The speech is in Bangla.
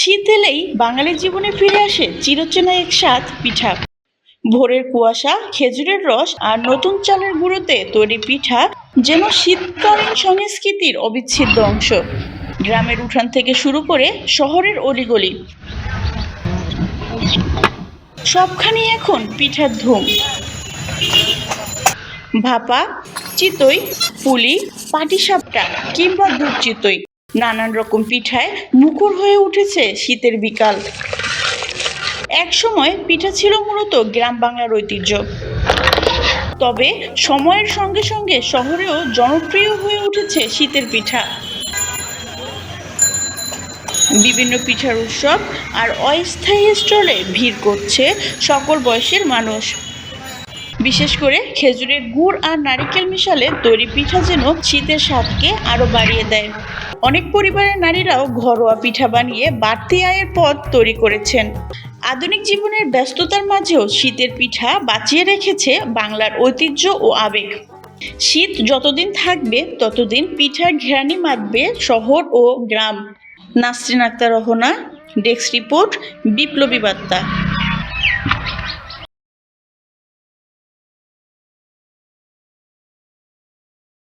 শীত এলেই বাঙালির জীবনে ফিরে আসে চিরচেনা এক স্বাদ পিঠা। ভোরের কুয়াশা, খেজুরের রস আর নতুন চালের গুঁড়োতে তৈরি পিঠা যেন শীতকালীন সংস্কৃতির অবিচ্ছেদ্য অংশ। গ্রামের উঠান থেকে শুরু করে শহরের অলিগলি, সবখানি এখন পিঠার ধুম। ভাপা, চিতই, পুলি, পাটিসাপটা কিংবা দুধ চিতই, নানান রকম পিঠায় মুখর হয়ে উঠেছে শীতের বিকাল। এক সময় পিঠা ছিল মূলত গ্রাম বাংলার ঐতিহ্য, তবে সময়ের সঙ্গে সঙ্গে শহরেও জনপ্রিয় হয়ে উঠেছে শীতের পিঠা। বিভিন্ন পিঠার উৎসব আর অস্থায়ী স্টলে ভিড় করছে সকল বয়সের মানুষ। বিশেষ করে খেজুরের গুড় আর নারিকেল মিশালে তৈরি পিঠা যেন শীতের স্বাদকে আরো বাড়িয়ে দেয়। অনেক পরিবারের নারীরাও ঘরোয়া পিঠা বানিয়ে বাড়তি আয়ের পথ তৈরি করেছেন। আধুনিক জীবনের ব্যস্ততার মাঝেও শীতের পিঠা বাঁচিয়ে রেখেছে বাংলার ঐতিহ্য ও আবেগ। শীত যতদিন থাকবে ততদিন পিঠার ঘ্রাণই মাখবে শহর ও গ্রাম। নাসরিন আক্তার রহনা, ডেস্ক রিপোর্ট, বিপ্লবী বার্তা।